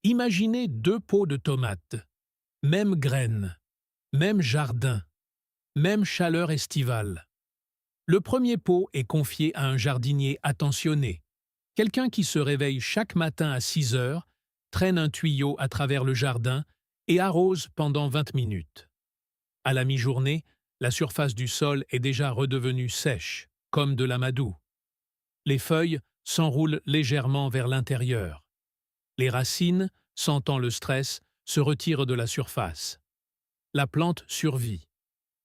Imaginez deux pots de tomates, même graines, même jardin, même chaleur estivale. Le premier pot est confié à un jardinier attentionné, quelqu'un qui se réveille chaque matin à 6 heures, traîne un tuyau à travers le jardin et arrose pendant 20 minutes. À la mi-journée, la surface du sol est déjà redevenue sèche, comme de l'amadou. Les feuilles s'enroulent légèrement vers l'intérieur. Les racines, sentant le stress, se retirent de la surface. La plante survit,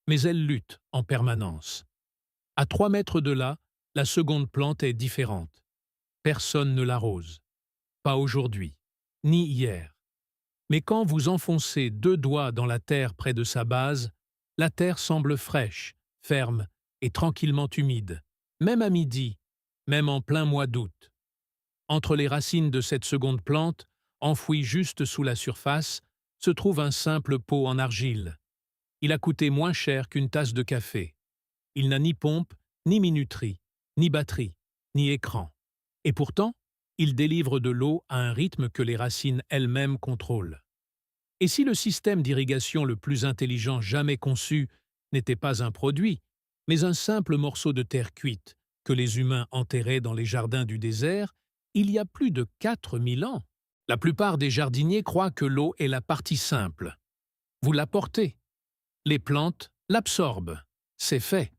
mais elle lutte en permanence. À 3 mètres de là, la seconde plante est différente. Personne ne l'arrose. Pas aujourd'hui, ni hier. Mais quand vous enfoncez 2 doigts dans la terre près de sa base, la terre semble fraîche, ferme et tranquillement humide, même à midi, même en plein mois d'août. Entre les racines de cette seconde plante, enfouie juste sous la surface, se trouve un simple pot en argile. Il a coûté moins cher qu'une tasse de café. Il n'a ni pompe, ni minuterie, ni batterie, ni écran. Et pourtant, il délivre de l'eau à un rythme que les racines elles-mêmes contrôlent. Et si le système d'irrigation le plus intelligent jamais conçu n'était pas un produit, mais un simple morceau de terre cuite que les humains enterraient dans les jardins du désert il y a plus de 4000 ans? La plupart des jardiniers croient que l'eau est la partie simple. Vous l'apportez. Les plantes l'absorbent. C'est fait.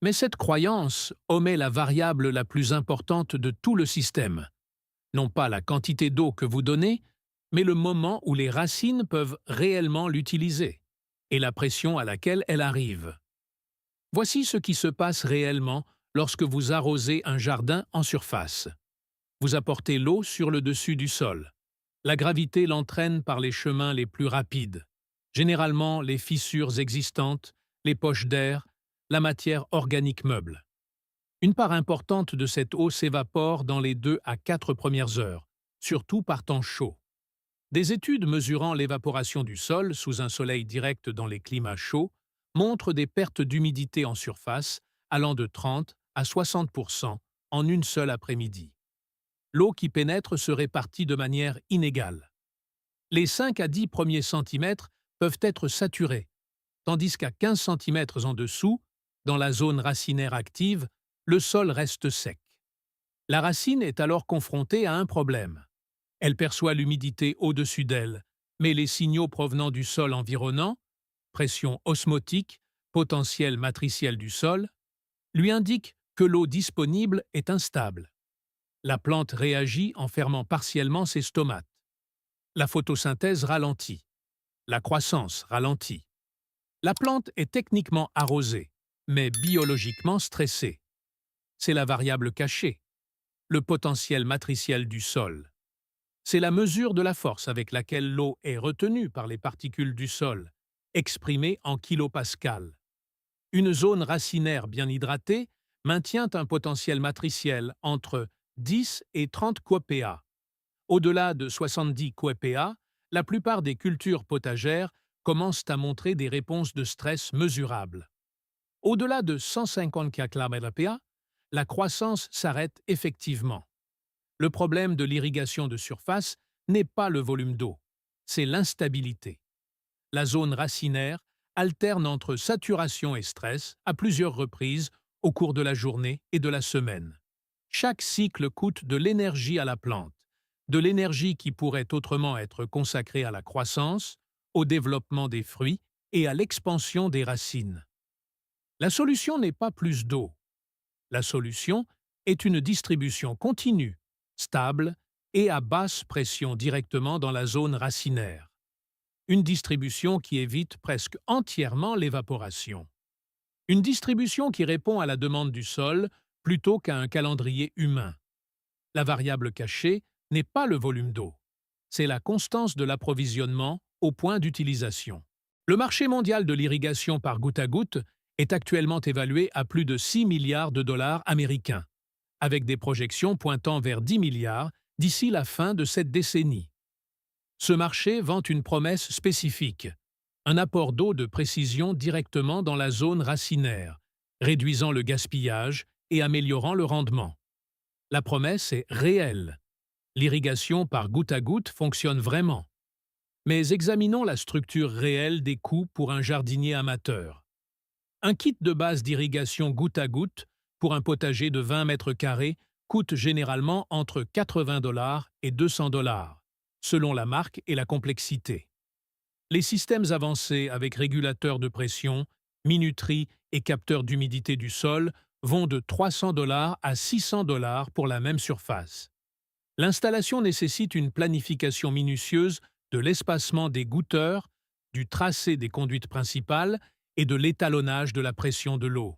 Mais cette croyance omet la variable la plus importante de tout le système. Non pas la quantité d'eau que vous donnez, mais le moment où les racines peuvent réellement l'utiliser, et la pression à laquelle elle arrive. Voici ce qui se passe réellement lorsque vous arrosez un jardin en surface. Vous apportez l'eau sur le dessus du sol. La gravité l'entraîne par les chemins les plus rapides, généralement les fissures existantes, les poches d'air, la matière organique meuble. Une part importante de cette eau s'évapore dans les 2 à 4 premières heures, surtout par temps chaud. Des études mesurant l'évaporation du sol sous un soleil direct dans les climats chauds montrent des pertes d'humidité en surface allant de 30 à 60% en une seule après-midi. L'eau qui pénètre se répartit de manière inégale. Les 5 à 10 premiers centimètres peuvent être saturés, tandis qu'à 15 centimètres en dessous, dans la zone racinaire active, le sol reste sec. La racine est alors confrontée à un problème. Elle perçoit l'humidité au-dessus d'elle, mais les signaux provenant du sol environnant, pression osmotique, potentiel matriciel du sol, lui indiquent que l'eau disponible est instable. La plante réagit en fermant partiellement ses stomates. La photosynthèse ralentit. La croissance ralentit. La plante est techniquement arrosée, mais biologiquement stressée. C'est la variable cachée, le potentiel matriciel du sol. C'est la mesure de la force avec laquelle l'eau est retenue par les particules du sol, exprimée en kilopascal. Une zone racinaire bien hydratée maintient un potentiel matriciel entre 10 et 30 kPa. Au-delà de 70 kPa, la plupart des cultures potagères commencent à montrer des réponses de stress mesurables. Au-delà de 150 kPa, la croissance s'arrête effectivement. Le problème de l'irrigation de surface n'est pas le volume d'eau, c'est l'instabilité. La zone racinaire alterne entre saturation et stress à plusieurs reprises au cours de la journée et de la semaine. Chaque cycle coûte de l'énergie à la plante, de l'énergie qui pourrait autrement être consacrée à la croissance, au développement des fruits et à l'expansion des racines. La solution n'est pas plus d'eau. La solution est une distribution continue, stable et à basse pression directement dans la zone racinaire. Une distribution qui évite presque entièrement l'évaporation. Une distribution qui répond à la demande du sol plutôt qu'à un calendrier humain. La variable cachée n'est pas le volume d'eau, c'est la constance de l'approvisionnement au point d'utilisation. Le marché mondial de l'irrigation par goutte à goutte est actuellement évalué à plus de 6 milliards de dollars américains, avec des projections pointant vers 10 milliards d'ici la fin de cette décennie. Ce marché vante une promesse spécifique, un apport d'eau de précision directement dans la zone racinaire, réduisant le gaspillage et améliorant le rendement. La promesse est réelle. L'irrigation par goutte à goutte fonctionne vraiment. Mais examinons la structure réelle des coûts pour un jardinier amateur. Un kit de base d'irrigation goutte à goutte pour un potager de 20 mètres carrés coûte généralement entre 80 $ et 200 $, selon la marque et la complexité. Les systèmes avancés avec régulateurs de pression, minuterie et capteurs d'humidité du sol vont de 300 $ à 600 $ pour la même surface. L'installation nécessite une planification minutieuse de l'espacement des goutteurs, du tracé des conduites principales et de l'étalonnage de la pression de l'eau.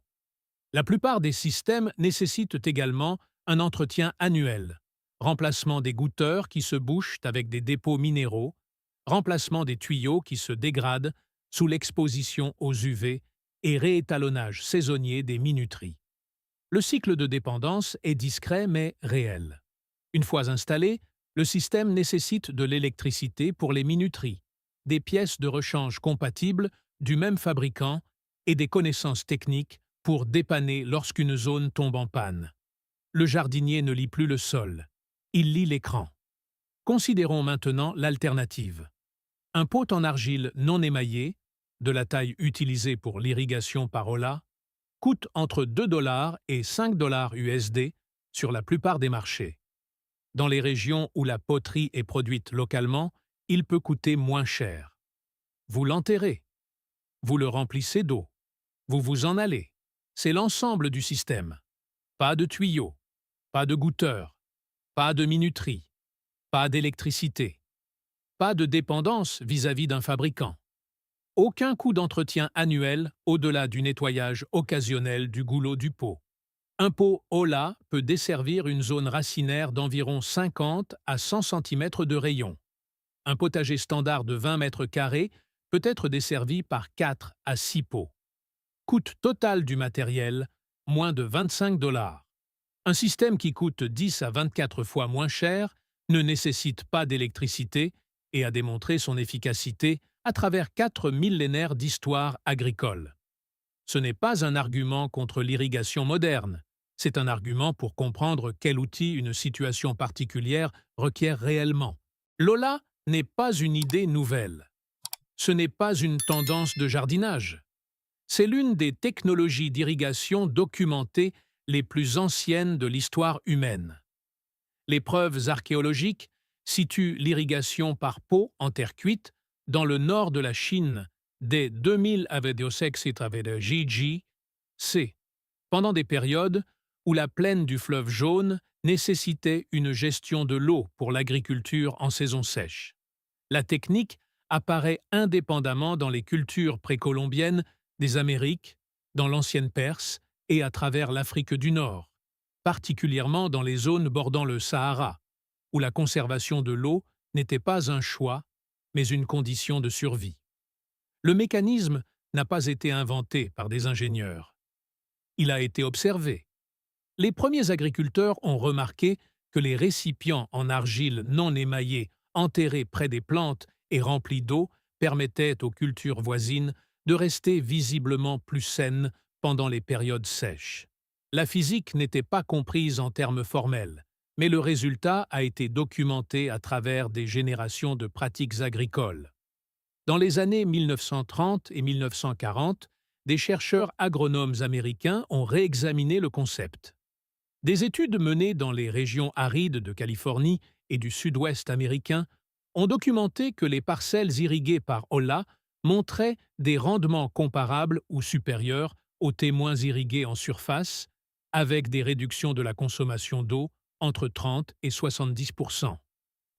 La plupart des systèmes nécessitent également un entretien annuel, remplacement des goutteurs qui se bouchent avec des dépôts minéraux, remplacement des tuyaux qui se dégradent sous l'exposition aux UV et réétalonnage saisonnier des minuteries. Le cycle de dépendance est discret mais réel. Une fois installé, le système nécessite de l'électricité pour les minuteries, des pièces de rechange compatibles du même fabricant et des connaissances techniques pour dépanner lorsqu'une zone tombe en panne. Le jardinier ne lit plus le sol, il lit l'écran. Considérons maintenant l'alternative. Un pot en argile non émaillé, de la taille utilisée pour l'irrigation par Ola, coûte entre 2 $ et 5 $ USD sur la plupart des marchés. Dans les régions où la poterie est produite localement, il peut coûter moins cher. Vous l'enterrez. Vous le remplissez d'eau. Vous vous en allez. C'est l'ensemble du système. Pas de tuyaux, pas de goutteur, pas de minuterie, pas d'électricité, pas de dépendance vis-à-vis d'un fabricant. Aucun coût d'entretien annuel au-delà du nettoyage occasionnel du goulot du pot. Un pot Ola peut desservir une zone racinaire d'environ 50 à 100 cm de rayon. Un potager standard de 20 mètres carrés peut être desservi par 4 à 6 pots. Coût total du matériel, moins de 25 $. Un système qui coûte 10 à 24 fois moins cher ne nécessite pas d'électricité et a démontré son efficacité à travers 4 millénaires d'histoire agricole. Ce n'est pas un argument contre l'irrigation moderne, c'est un argument pour comprendre quel outil une situation particulière requiert réellement. L'Ola n'est pas une idée nouvelle. Ce n'est pas une tendance de jardinage. C'est l'une des technologies d'irrigation documentées les plus anciennes de l'histoire humaine. Les preuves archéologiques situent l'irrigation par pot en terre cuite dans le nord de la Chine dès 2000 GG, pendant des périodes où la plaine du fleuve Jaune nécessitait une gestion de l'eau pour l'agriculture en saison sèche. La technique apparaît indépendamment dans les cultures précolombiennes des Amériques, dans l'ancienne Perse et à travers l'Afrique du Nord, particulièrement dans les zones bordant le Sahara, où la conservation de l'eau n'était pas un choix, mais une condition de survie. Le mécanisme n'a pas été inventé par des ingénieurs. Il a été observé. Les premiers agriculteurs ont remarqué que les récipients en argile non émaillés enterrés près des plantes et remplis d'eau permettaient aux cultures voisines de rester visiblement plus saines pendant les périodes sèches. La physique n'était pas comprise en termes formels, mais le résultat a été documenté à travers des générations de pratiques agricoles. Dans les années 1930 et 1940, des chercheurs agronomes américains ont réexaminé le concept. Des études menées dans les régions arides de Californie et du sud-ouest américain ont documenté que les parcelles irriguées par Ola montraient des rendements comparables ou supérieurs aux témoins irrigués en surface, avec des réductions de la consommation d'eau entre 30 et 70 %.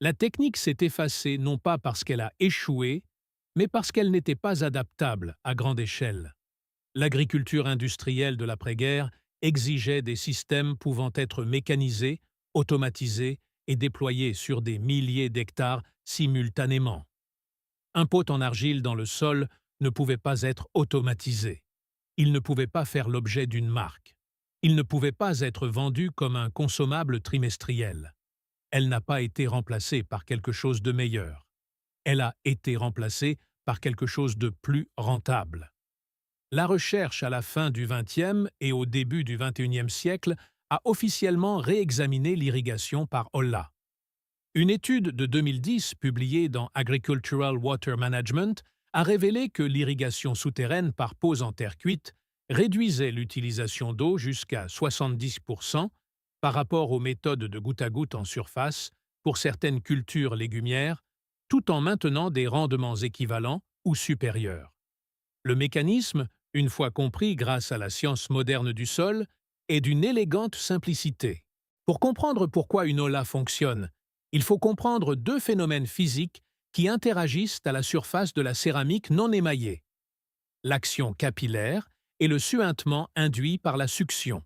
La technique s'est effacée non pas parce qu'elle a échoué, mais parce qu'elle n'était pas adaptable à grande échelle. L'agriculture industrielle de l'après-guerre exigeait des systèmes pouvant être mécanisés, automatisés et déployés sur des milliers d'hectares simultanément. Un pot en argile dans le sol ne pouvait pas être automatisé. Il ne pouvait pas faire l'objet d'une marque. Il ne pouvait pas être vendu comme un consommable trimestriel. Elle n'a pas été remplacée par quelque chose de meilleur. Elle a été remplacée par quelque chose de plus rentable. La recherche à la fin du XXe et au début du XXIe siècle a officiellement réexaminé l'irrigation par Ola. Une étude de 2010 publiée dans Agricultural Water Management a révélé que l'irrigation souterraine par pose en terre cuite réduisait l'utilisation d'eau jusqu'à 70% par rapport aux méthodes de goutte à goutte en surface pour certaines cultures légumières, tout en maintenant des rendements équivalents ou supérieurs. Le mécanisme, une fois compris grâce à la science moderne du sol, est d'une élégante simplicité. Pour comprendre pourquoi une OLA fonctionne, il faut comprendre deux phénomènes physiques qui interagissent à la surface de la céramique non émaillée: l'action capillaire et le suintement induit par la succion.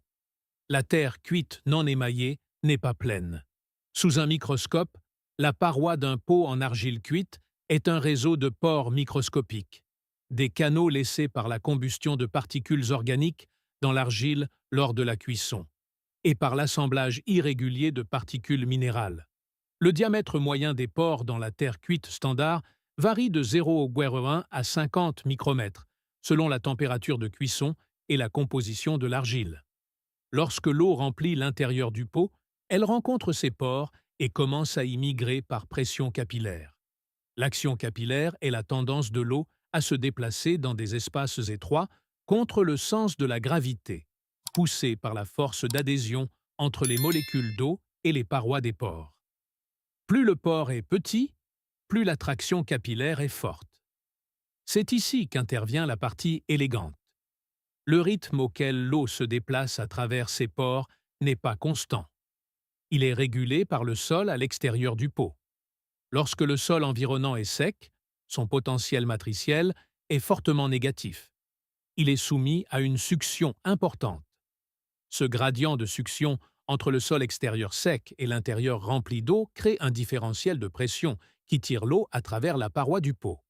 La terre cuite non émaillée n'est pas pleine. Sous un microscope, la paroi d'un pot en argile cuite est un réseau de pores microscopiques, des canaux laissés par la combustion de particules organiques dans l'argile lors de la cuisson, et par l'assemblage irrégulier de particules minérales. Le diamètre moyen des pores dans la terre cuite standard varie de 0,1 à 50 micromètres, selon la température de cuisson et la composition de l'argile. Lorsque l'eau remplit l'intérieur du pot, elle rencontre ces pores et commence à y migrer par pression capillaire. L'action capillaire est la tendance de l'eau à se déplacer dans des espaces étroits contre le sens de la gravité, poussée par la force d'adhésion entre les molécules d'eau et les parois des pores. Plus le pore est petit, plus l'attraction capillaire est forte. C'est ici qu'intervient la partie élégante. Le rythme auquel l'eau se déplace à travers ces pores n'est pas constant. Il est régulé par le sol à l'extérieur du pot. Lorsque le sol environnant est sec, son potentiel matriciel est fortement négatif. Il est soumis à une succion importante. Ce gradient de succion entre le sol extérieur sec et l'intérieur rempli d'eau crée un différentiel de pression qui tire l'eau à travers la paroi du pot.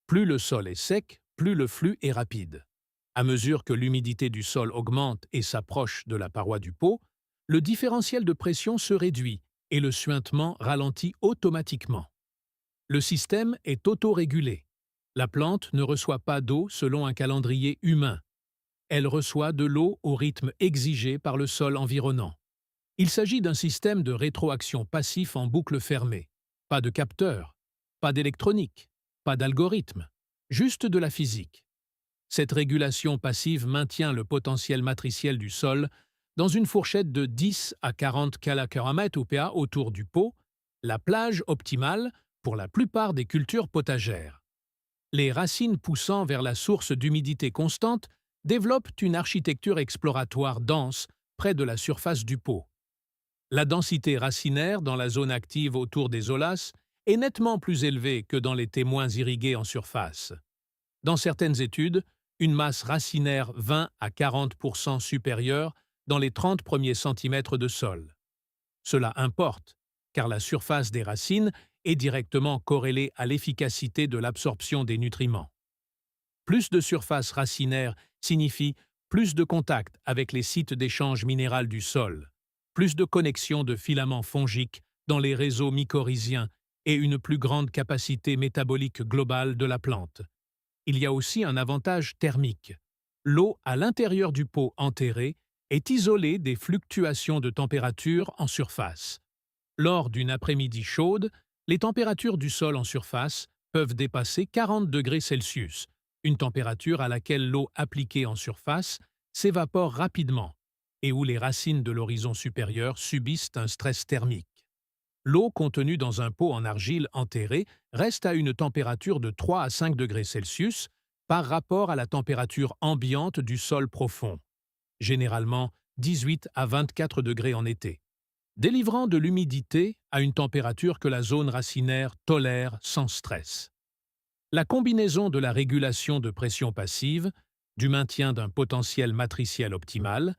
Plus le sol est sec, plus le flux est rapide. À mesure que l'humidité du sol augmente et s'approche de la paroi du pot, le différentiel de pression se réduit et le suintement ralentit automatiquement. Le système est autorégulé. La plante ne reçoit pas d'eau selon un calendrier humain. Elle reçoit de l'eau au rythme exigé par le sol environnant. Il s'agit d'un système de rétroaction passif en boucle fermée. Pas de capteur, pas d'électronique, pas d'algorithme, juste de la physique. Cette régulation passive maintient le potentiel matriciel du sol dans une fourchette de 10 à 40 kcal/m autour du pot, la plage optimale pour la plupart des cultures potagères. Les racines poussant vers la source d'humidité constante développent une architecture exploratoire dense près de la surface du pot. La densité racinaire dans la zone active autour des olas est nettement plus élevée que dans les témoins irrigués en surface. Dans certaines études, une masse racinaire 20 à 40% supérieure dans les 30 premiers centimètres de sol. Cela importe, car la surface des racines est directement corrélée à l'efficacité de l'absorption des nutriments. Plus de surface racinaire signifie plus de contact avec les sites d'échange minéral du sol, plus de connexion de filaments fongiques dans les réseaux mycorhiziens et une plus grande capacité métabolique globale de la plante. Il y a aussi un avantage thermique. L'eau à l'intérieur du pot enterré est isolée des fluctuations de température en surface. Lors d'une après-midi chaude, les températures du sol en surface peuvent dépasser 40 degrés Celsius, une température à laquelle l'eau appliquée en surface s'évapore rapidement et où les racines de l'horizon supérieur subissent un stress thermique. L'eau contenue dans un pot en argile enterré reste à une température de 3 à 5 degrés Celsius par rapport à la température ambiante du sol profond, généralement 18 à 24 degrés en été, délivrant de l'humidité à une température que la zone racinaire tolère sans stress. La combinaison de la régulation de pression passive, du maintien d'un potentiel matriciel optimal,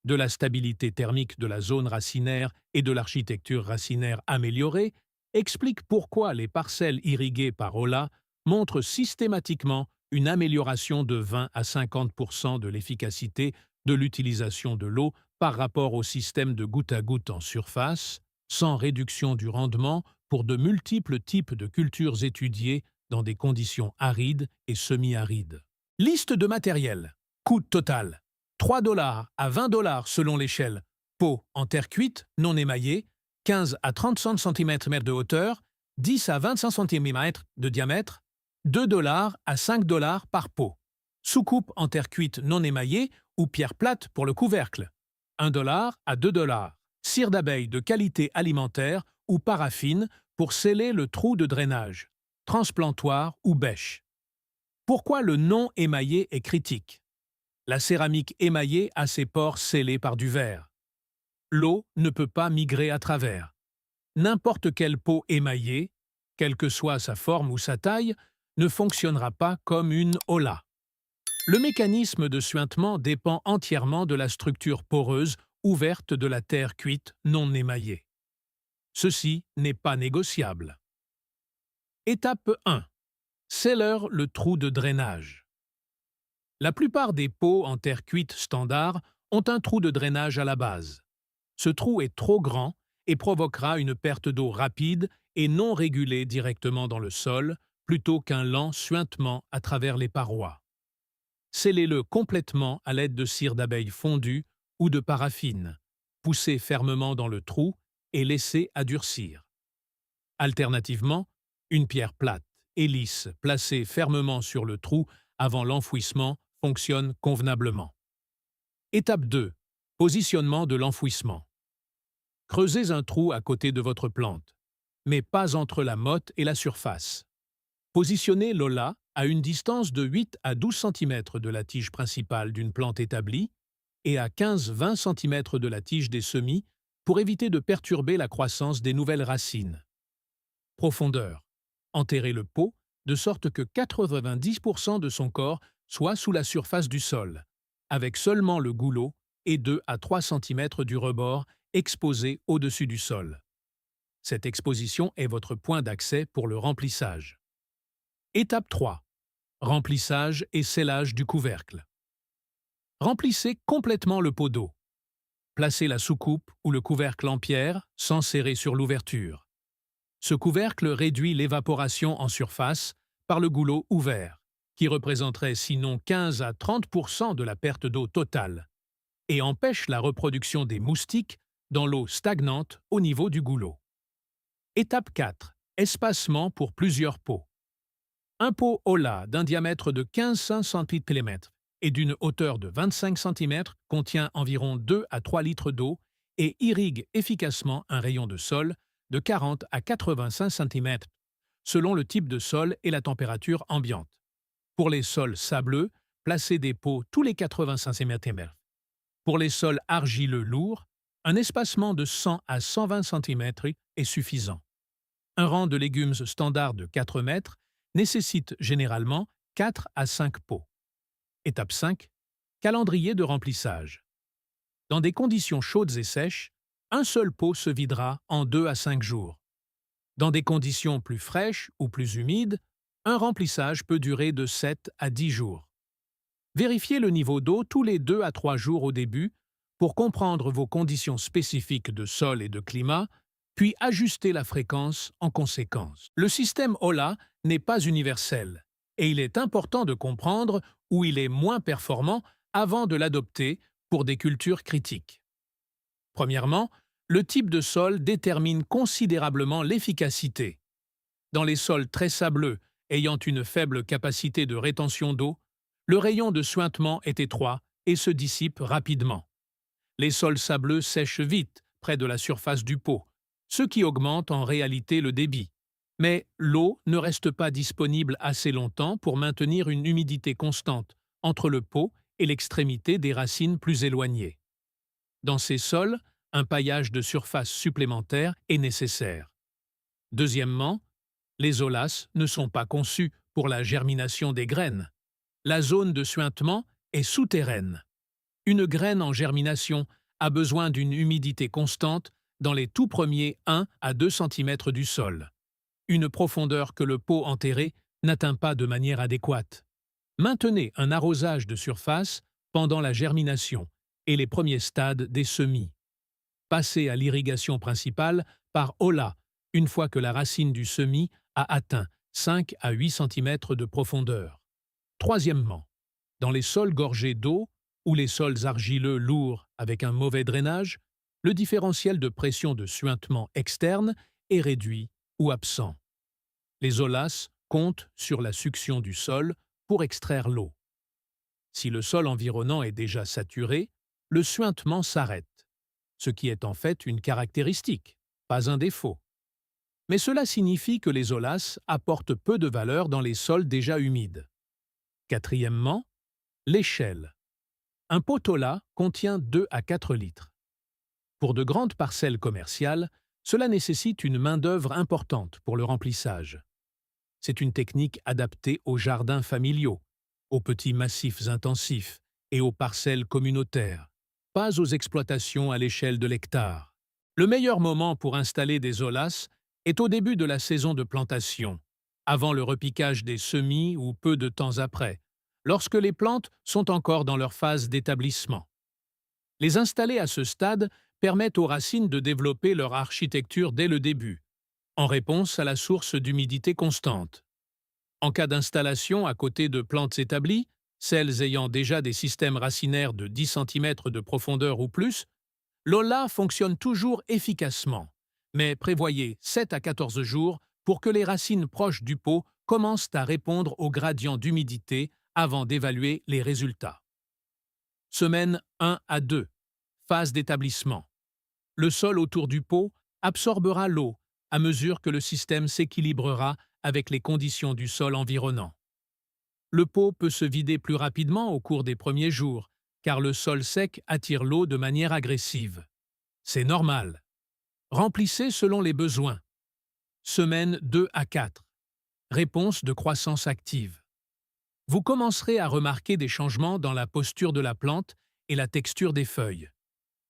de la stabilité thermique de la zone racinaire et de l'architecture racinaire améliorée explique pourquoi les parcelles irriguées par OLA montrent systématiquement une amélioration de 20 à 50% de l'efficacité de l'utilisation de l'eau par rapport au système de goutte à goutte en surface, sans réduction du rendement pour de multiples types de cultures étudiées dans des conditions arides et semi-arides. Liste de matériel. Coût total. 3 $ à 20 $ selon l'échelle. Pot en terre cuite, non émaillée, 15 à 30 cm de hauteur, 10 à 25 cm de diamètre, 2$ à 5$ par pot. Soucoupe en terre cuite non émaillée ou pierre plate pour le couvercle, 1$ à 2$. Cire d'abeille de qualité alimentaire ou paraffine pour sceller le trou de drainage, transplantoire ou bêche. Pourquoi le non émaillé est critique? La céramique émaillée a ses pores scellés par du verre. L'eau ne peut pas migrer à travers. N'importe quelle peau émaillée, quelle que soit sa forme ou sa taille, ne fonctionnera pas comme une hola. Le mécanisme de suintement dépend entièrement de la structure poreuse ouverte de la terre cuite non émaillée. Ceci n'est pas négociable. Étape 1. Seller le trou de drainage. La plupart des pots en terre cuite standard ont un trou de drainage à la base. Ce trou est trop grand et provoquera une perte d'eau rapide et non régulée directement dans le sol, plutôt qu'un lent suintement à travers les parois. Scellez-le complètement à l'aide de cire d'abeille fondue ou de paraffine. Poussez fermement dans le trou et laissez adoucir. Alternativement, une pierre plate et lisse placée fermement sur le trou avant l'enfouissement fonctionne convenablement. Étape 2. Positionnement de l'enfouissement. Creusez un trou à côté de votre plante, mais pas entre la motte et la surface. Positionnez l'hola à une distance de 8 à 12 cm de la tige principale d'une plante établie et à 15-20 cm de la tige des semis pour éviter de perturber la croissance des nouvelles racines. Profondeur. Enterrez le pot de sorte que 90% de son corps soit sous la surface du sol, avec seulement le goulot et 2 à 3 cm du rebord exposé au-dessus du sol. Cette exposition est votre point d'accès pour le remplissage. Étape 3. Remplissage et scellage du couvercle. Remplissez complètement le pot d'eau. Placez la soucoupe ou le couvercle en pierre sans serrer sur l'ouverture. Ce couvercle réduit l'évaporation en surface par le goulot ouvert, qui représenterait sinon 15 à 30% de la perte d'eau totale, et empêche la reproduction des moustiques dans l'eau stagnante au niveau du goulot. Étape 4. Espacement pour plusieurs pots. Un pot hola d'un diamètre de 15 cm et d'une hauteur de 25 cm contient environ 2 à 3 litres d'eau et irrigue efficacement un rayon de sol de 40 à 85 cm, selon le type de sol et la température ambiante. Pour les sols sableux, placez des pots tous les 85 cm. Pour les sols argileux lourds, un espacement de 100 à 120 cm est suffisant. Un rang de légumes standard de 4 mètres nécessite généralement 4 à 5 pots. Étape 5. Calendrier de remplissage. Dans des conditions chaudes et sèches, un seul pot se videra en 2 à 5 jours. Dans des conditions plus fraîches ou plus humides, un remplissage peut durer de 7 à 10 jours. Vérifiez le niveau d'eau tous les 2 à 3 jours au début pour comprendre vos conditions spécifiques de sol et de climat, puis ajustez la fréquence en conséquence. Le système hola n'est pas universel, et il est important de comprendre où il est moins performant avant de l'adopter pour des cultures critiques. Premièrement, le type de sol détermine considérablement l'efficacité. Dans les sols très sableux, ayant une faible capacité de rétention d'eau, le rayon de suintement est étroit et se dissipe rapidement. Les sols sableux sèchent vite, près de la surface du pot, ce qui augmente en réalité le débit. Mais l'eau ne reste pas disponible assez longtemps pour maintenir une humidité constante entre le pot et l'extrémité des racines plus éloignées. Dans ces sols, un paillage de surface supplémentaire est nécessaire. Deuxièmement, les holas ne sont pas conçus pour la germination des graines. La zone de suintement est souterraine. Une graine en germination a besoin d'une humidité constante dans les tout premiers 1 à 2 cm du sol, une profondeur que le pot enterré n'atteint pas de manière adéquate. Maintenez un arrosage de surface pendant la germination et les premiers stades des semis. Passez à l'irrigation principale par hola une fois que la racine du semis a atteint 5 à 8 cm de profondeur. Troisièmement, dans les sols gorgés d'eau ou les sols argileux lourds avec un mauvais drainage, le différentiel de pression de suintement externe est réduit ou absent. Les OLAS comptent sur la succion du sol pour extraire l'eau. Si le sol environnant est déjà saturé, le suintement s'arrête, ce qui est en fait une caractéristique, pas un défaut. Mais cela signifie que les OLAS apportent peu de valeur dans les sols déjà humides. Quatrièmement, l'échelle. Un pot OLA contient 2 à 4 litres. Pour de grandes parcelles commerciales, cela nécessite une main-d'œuvre importante pour le remplissage. C'est une technique adaptée aux jardins familiaux, aux petits massifs intensifs et aux parcelles communautaires, pas aux exploitations à l'échelle de l'hectare. Le meilleur moment pour installer des OLAS est au début de la saison de plantation, avant le repiquage des semis ou peu de temps après, lorsque les plantes sont encore dans leur phase d'établissement. Les installer à ce stade permettent aux racines de développer leur architecture dès le début, en réponse à la source d'humidité constante. En cas d'installation à côté de plantes établies, celles ayant déjà des systèmes racinaires de 10 cm de profondeur ou plus, l'OLA fonctionne toujours efficacement, mais prévoyez 7 à 14 jours pour que les racines proches du pot commencent à répondre aux gradients d'humidité avant d'évaluer les résultats. Semaine 1 à 2. Phase d'établissement. Le sol autour du pot absorbera l'eau à mesure que le système s'équilibrera avec les conditions du sol environnant. Le pot peut se vider plus rapidement au cours des premiers jours, car le sol sec attire l'eau de manière agressive. C'est normal. Remplissez selon les besoins. Semaine 2 à 4. Réponse de croissance active. Vous commencerez à remarquer des changements dans la posture de la plante et la texture des feuilles.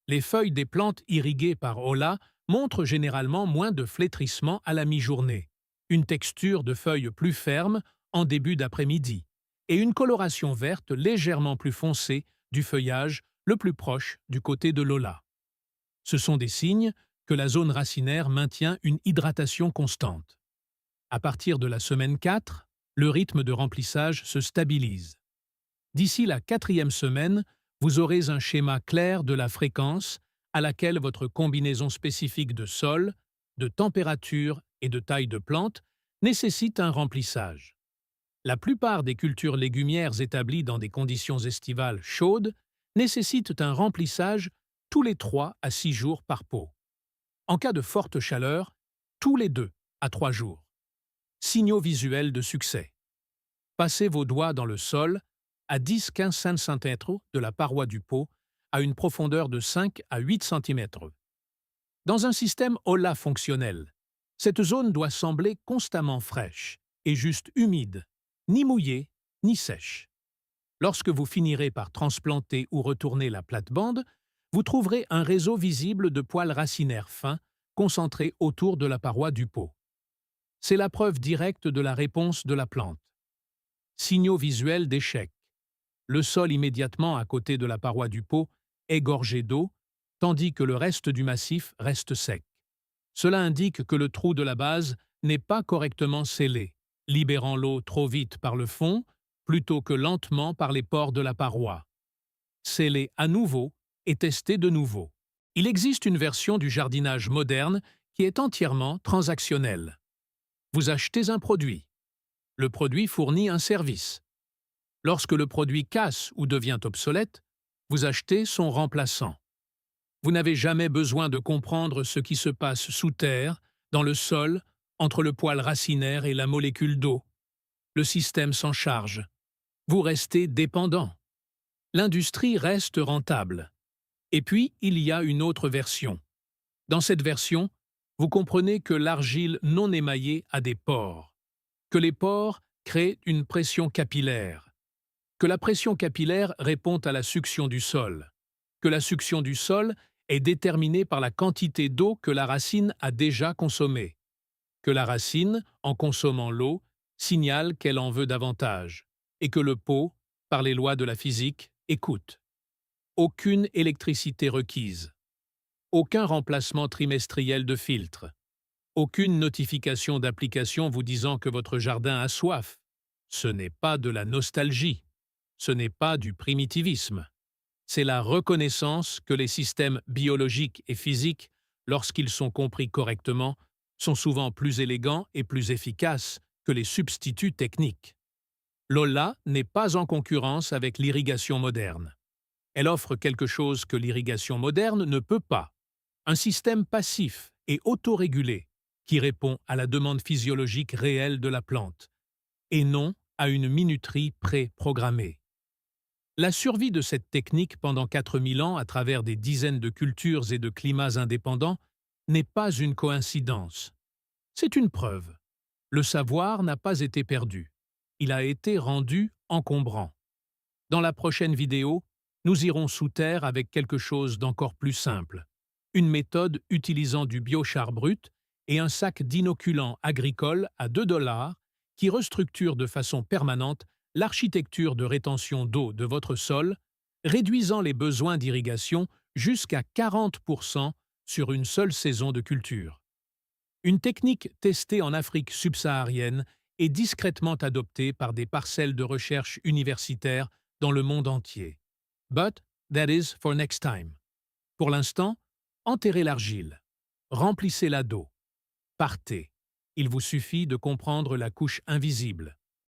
Les feuilles des plantes irriguées par OLA montrent généralement moins de flétrissement à la mi-journée, une texture de feuilles plus ferme en début d'après-midi et une coloration verte légèrement plus foncée du feuillage le plus proche du côté de l'OLA. Ce sont des signes que la zone racinaire maintient une hydratation constante. À partir de la semaine 4, le rythme de remplissage se stabilise. D'ici la 4e semaine, vous aurez un schéma clair de la fréquence à laquelle votre combinaison spécifique de sol, de température et de taille de plante nécessite un remplissage. La plupart des cultures légumières établies dans des conditions estivales chaudes nécessitent un remplissage tous les 3 à 6 jours par pot. En cas de forte chaleur, tous les 2 à 3 jours. Signaux visuels de succès. Passez vos doigts dans le sol à 10-15 cm de la paroi du pot à une profondeur de 5 à 8 cm. Dans un système OLA fonctionnel, cette zone doit sembler constamment fraîche et juste humide, ni mouillée, ni sèche. Lorsque vous finirez par transplanter ou retourner la plate-bande, vous trouverez un réseau visible de poils racinaires fins concentrés autour de la paroi du pot. C'est la preuve directe de la réponse de la plante. Signaux visuels d'échec. Le sol immédiatement à côté de la paroi du pot est gorgé d'eau, tandis que le reste du massif reste sec. Cela indique que le trou de la base n'est pas correctement scellé, libérant l'eau trop vite par le fond plutôt que lentement par les pores de la paroi. Scellez à nouveau et testez de nouveau. Il existe une version du jardinage moderne qui est entièrement transactionnelle. Vous achetez un produit. Le produit fournit un service. Lorsque le produit casse ou devient obsolète, vous achetez son remplaçant. Vous n'avez jamais besoin de comprendre ce qui se passe sous terre, dans le sol, entre le poil racinaire et la molécule d'eau. Le système s'en charge. Vous restez dépendant. L'industrie reste rentable. Et puis, il y a une autre version. Dans cette version, vous comprenez que l'argile non émaillée a des pores, que les pores créent une pression capillaire, que la pression capillaire répond à la succion du sol, que la succion du sol est déterminée par la quantité d'eau que la racine a déjà consommée, que la racine, en consommant l'eau, signale qu'elle en veut davantage, et que le pot, par les lois de la physique, écoute. Aucune électricité requise. Aucun remplacement trimestriel de filtre. Aucune notification d'application vous disant que votre jardin a soif. Ce n'est pas de la nostalgie. Ce n'est pas du primitivisme. C'est la reconnaissance que les systèmes biologiques et physiques, lorsqu'ils sont compris correctement, sont souvent plus élégants et plus efficaces que les substituts techniques. Lola n'est pas en concurrence avec l'irrigation moderne. Elle offre quelque chose que l'irrigation moderne ne peut pas, un système passif et autorégulé qui répond à la demande physiologique réelle de la plante, et non à une minuterie pré-programmée. La survie de cette technique pendant 4000 ans à travers des dizaines de cultures et de climats indépendants n'est pas une coïncidence. C'est une preuve. Le savoir n'a pas été perdu. Il a été rendu encombrant. Dans la prochaine vidéo, nous irons sous terre avec quelque chose d'encore plus simple. Une méthode utilisant du biochar brut et un sac d'inoculants agricoles à 2 $ qui restructure de façon permanente l'architecture de rétention d'eau de votre sol, réduisant les besoins d'irrigation jusqu'à 40% sur une seule saison de culture. Une technique testée en Afrique subsaharienne et discrètement adoptée par des parcelles de recherche universitaires dans le monde entier. But that is for next time. Pour l'instant, enterrez l'argile, remplissez-la d'eau, partez. Il vous suffit de comprendre la couche invisible,